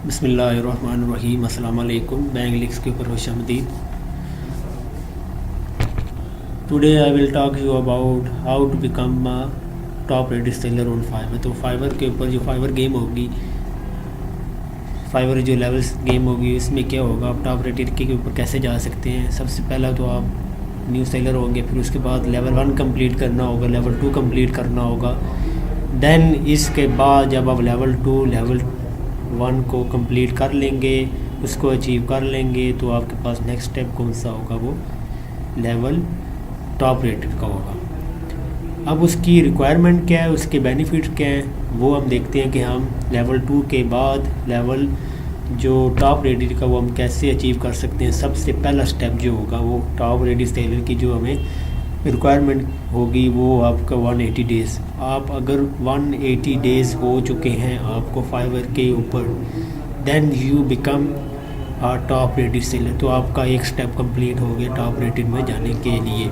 बिस्मिल्लाहिर्रहमानिर्रहीम। अस्सलाम वालेकुम। बैंक लिक्स के ऊपर खुशामदीद। Today I will talk you about how to become a top rated seller on Fiverr. तो फाइवर के ऊपर जो फाइवर गेम होगी, फाइवर जो लेवल्स गेम होगी, उसमें क्या होगा, आप टॉप रेटेड के ऊपर कैसे जा सकते हैं। सबसे पहला तो आप न्यू सेलर होंगे, फिर उसके बाद लेवल 1 कंप्लीट करना होगा, लेवल 2 कंप्लीट करना होगा। देन इसके बाद जब आप लेवल 2 लेवल 1 को कंप्लीट कर लेंगे, उसको अचीव कर लेंगे, तो आपके पास नेक्स्ट स्टेप कौन सा होगा, वो लेवल टॉप रेटेड का होगा। अब उसकी रिक्वायरमेंट क्या है, उसके बेनिफिट्स क्या हैं, वो हम देखते हैं कि हम लेवल 2 के बाद लेवल जो टॉप रेटेड का वो हम कैसे अचीव कर सकते हैं। सबसे पहला स्टेप जो होगा वो टॉप रेटेड सेलर की जो हमें रिक्वायरमेंट होगी वो आपका 180 डेज़। आप अगर 180 डेज़ हो चुके हैं आपको फाइवर के ऊपर, then you become a top rated seller. तो आपका एक स्टेप कंप्लीट हो गया टॉप रेटेड में जाने के लिए।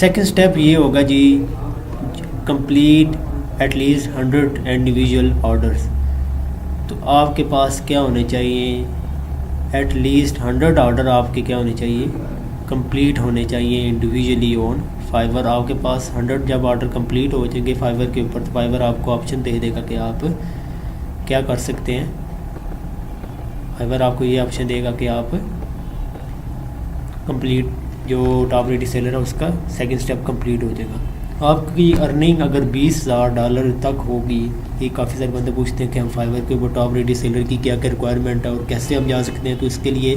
सेकंड स्टेप ये होगा जी, कंप्लीट एटलीस्ट 100 इंडिविजुअल ऑर्डर्स। तो आपके पास क्या होने चाहिए, एटलीस्ट 100 ऑर्डर आपके क्या होने चाहिए, कंप्लीट होने चाहिए इंडिविजुअली ऑन फाइवर। आपके पास 100 जब ऑर्डर कंप्लीट हो जाएंगे फाइवर के ऊपर, तो फाइवर आपको ऑप्शन दे देगा कि आप क्या कर सकते हैं। फाइवर आपको ये ऑप्शन देगा कि आप कंप्लीट जो टॉप रेटेड सेलर है उसका सेकंड स्टेप कंप्लीट हो जाएगा। आपकी अर्निंग अगर $20,000 तक होगी, ये काफ़ी सारे बंदे पूछते हैं कि हम फाइवर के ऊपर टॉप रेटेड सेलर की क्या क्या रिक्वायरमेंट है और कैसे हम जा सकते हैं। तो इसके लिए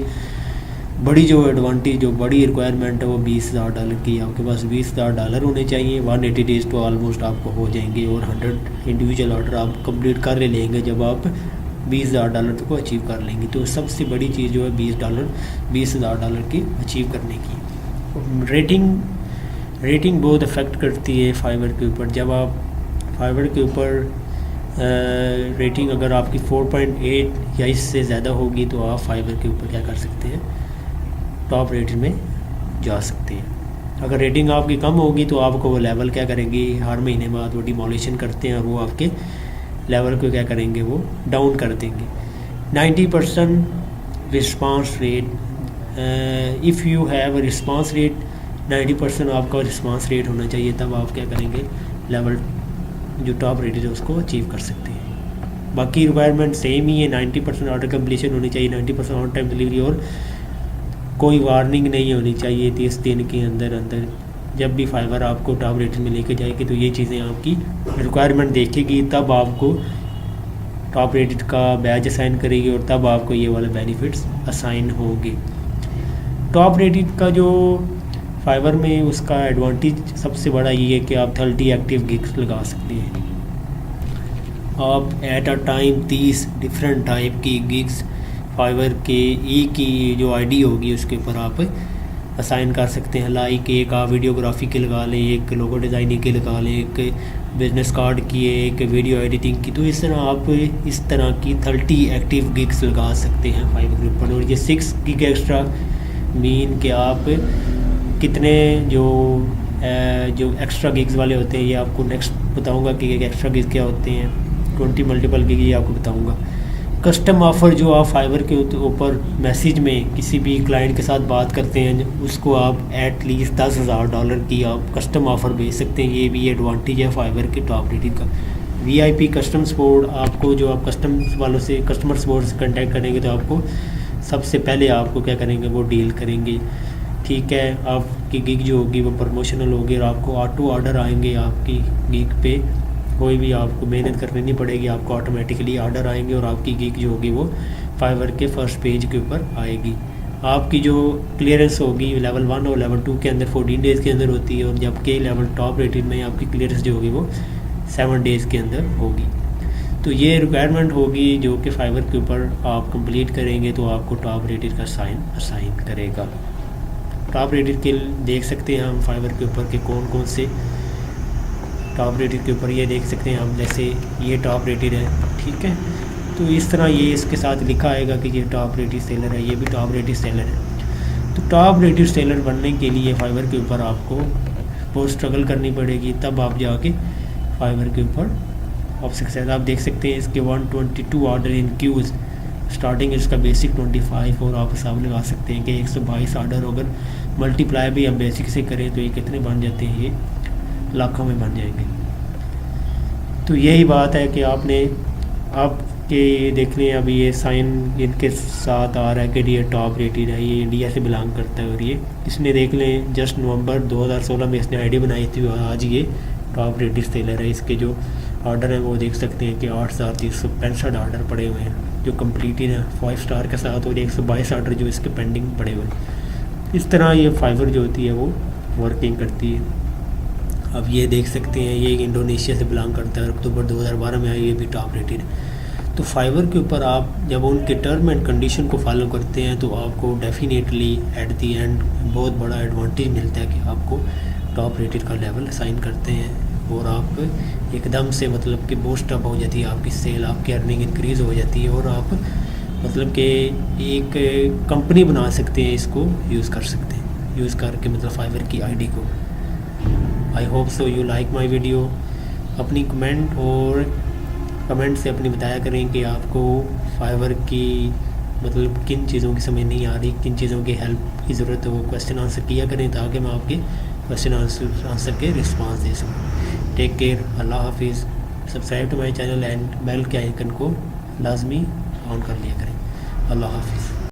बड़ी जो एडवांटेज, जो बड़ी रिक्वायरमेंट है वो $20,000 की। आपके पास $20,000 होने चाहिए। 180 डेज़ तो ऑलमोस्ट आपको हो जाएंगे और 100 इंडिविजुअल ऑर्डर आप कंप्लीट कर लेंगे जब आप $20,000 तक को अचीव कर लेंगे। तो सबसे बड़ी चीज़ जो है $20,000 की अचीव करने की। रेटिंग बहुत अफेक्ट करती है फाइवर के ऊपर। जब आप फाइवर के ऊपर रेटिंग अगर आपकी 4.8 या इससे ज़्यादा होगी तो आप फाइवर के ऊपर क्या कर सकते हैं, टॉप रेटेड में जा सकते हैं। अगर रेटिंग आपकी कम होगी तो आपको वो लेवल क्या करेंगे, हर महीने बाद वो डिमोलिशन करते हैं, वो आपके लेवल को क्या करेंगे, वो डाउन कर देंगे। 90% response rate, if you have a response rate 90% आपका रिस्पांस रेट होना चाहिए, तब आप क्या करेंगे, लेवल जो टॉप रेटेड है उसको अचीव कर सकते हैं। बाकी रिक्वायरमेंट सेम ही है। 90% ऑर्डर कंप्लीशन होनी चाहिए, 90% ऑन टाइम डिलीवरी, और कोई वार्निंग नहीं होनी चाहिए 30 दिन के अंदर अंदर। जब भी फाइवर आपको टॉप रेटेड में लेके जाएगी तो ये चीज़ें आपकी रिक्वायरमेंट देखेगी, तब आपको टॉप रेटेड का बैच असाइन करेगी और तब आपको ये वाले बेनिफिट्स असाइन होंगे। टॉप रेटेड का जो फाइवर में उसका एडवांटेज सबसे बड़ा ये है कि आप 30 एक्टिव गिग्स लगा सकते हैं। आप at a time 30 different type की गिग्स फाइवर के एक ही जो आईडी होगी उसके ऊपर आप असाइन कर सकते हैं। लाइक एक आप वीडियोग्राफी के लगा लें, एक लोगो डिज़ाइनिंग के लगा लें, एक बिजनेस कार्ड की, एक वीडियो एडिटिंग की। तो इस तरह आप इस तरह की 30 एक्टिव गिग्स लगा सकते हैं फाइवर के ऊपर। और ये 6 गिग एक्स्ट्रा मीन कि आप कितने जो एक्स्ट्रा गिग्स वाले होते हैं, ये आपको नेक्स्ट बताऊंगा कि एक्स्ट्रा गिग्स क्या होते हैं। 20 मल्टीपल गिग ये आपको बताऊंगा। कस्टम ऑफ़र जो आप फाइवर के ऊपर मैसेज में किसी भी क्लाइंट के साथ बात करते हैं, उसको आप एटलीस्ट $10,000 की आप कस्टम ऑफ़र भेज सकते हैं। ये भी एडवांटेज है फाइवर के टॉप रेटेड का। VIP कस्टम सपोर्ट, आपको जो आप कस्टम वालों से कस्टमर सपोर्ट से कॉन्टैक्ट करेंगे तो आपको सबसे पहले आपको क्या करेंगे, वो डील करेंगे। ठीक है, आपकी गिग जो होगी वो प्रमोशनल होगी और आपको ऑटो ऑर्डर आएंगे आपकी गिग पे। कोई भी आपको मेहनत करनी नहीं पड़ेगी, आपको ऑटोमेटिकली ऑर्डर आएंगे और आपकी गिग जो होगी वो फाइवर के फर्स्ट पेज के ऊपर आएगी। आपकी जो क्लियरेंस होगी लेवल 1 और लेवल 2 के अंदर 14 डेज़ के अंदर होती है, और जबकि लेवल टॉप रेटेड में आपकी क्लियरेंस जो होगी वो 7 डेज़ के अंदर होगी। तो ये रिक्वायरमेंट होगी जो कि फाइवर के ऊपर आप कंप्लीट करेंगे तो आपको टॉप रेटेड का असाइन करेगा। टॉप रेटेड के देख सकते हैं हम फाइवर के ऊपर के कौन कौन से टॉप रेटेड के ऊपर ये देख सकते हैं हम, जैसे ये टॉप रेटेड है। ठीक है, तो इस तरह ये इसके साथ लिखा आएगा कि ये टॉप रेटेड सेलर है, ये भी टॉप रेटेड सेलर है। तो टॉप रेटेड सेलर बनने के लिए फाइवर के ऊपर आपको बहुत स्ट्रगल करनी पड़ेगी, तब आप जाके फाइवर के ऊपर ऑफ सक्सेस। आप देख सकते हैं इसके 122 ऑर्डर इन क्यूज़, स्टार्टिंग इसका बेसिक 25 और आप हिसाब लगा सकते हैं कि 122 ऑर्डर अगर मल्टीप्लाई भी हम बेसिक से करें तो ये कितने बन जाते हैं, ये लाखों में बन जाएंगे। तो यही बात है कि आपने आपके देख लें अभी ये साइन इनके साथ आ रहा है कि ये टॉप रेटेड है, ये इंडिया से बिलोंग करता है और ये इसने देख लें जस्ट नवंबर 2016 में इसने आईडी बनाई थी और आज ये टॉप रेटेड सेलर है। इसके जो ऑर्डर हैं वो देख सकते हैं कि 8,365 ऑर्डर पड़े हुए हैं जो कम्प्लीटेड हैं 5 स्टार के साथ, और 122 ऑर्डर जो इसके पेंडिंग पड़े हुए हैं। इस तरह ये फाइवर जो होती है वो वर्किंग करती है। अब ये देख सकते हैं ये इंडोनेशिया से बिलोंग करता है, अक्टूबर 2012 में आई, ये भी टॉप रेटेड। तो फाइवर के ऊपर आप जब उनके टर्म एंड कंडीशन को फॉलो करते हैं तो आपको डेफिनेटली एट दी एंड बहुत बड़ा एडवांटेज मिलता है कि आपको टॉप रेटेड का लेवल असाइन करते हैं और आप एकदम से मतलब कि बूस्ट अप हो जाती है आपकी सेल, आपकी अर्निंग इंक्रीज़ हो जाती है और आप मतलब कि एक कंपनी बना सकते हैं, इसको यूज़ कर सकते हैं, यूज़ करके मतलब फाइवर की आईडी को। I hope so you like my video. अपनी कमेंट से अपनी बताया करें कि आपको फाइवर की मतलब किन चीज़ों की समझ नहीं आ रही, किन चीज़ों की हेल्प की ज़रूरत है, वो क्वेश्चन आंसर किया करें ताकि मैं आपके क्वेश्चन आंसर के रिस्पांस दे सकूँ। टेक केयर, अल्लाह हाफिज़। Subscribe to my channel and bell के आइकन को लाजमी ऑन कर लिया करें। अल्लाह हाफिज़।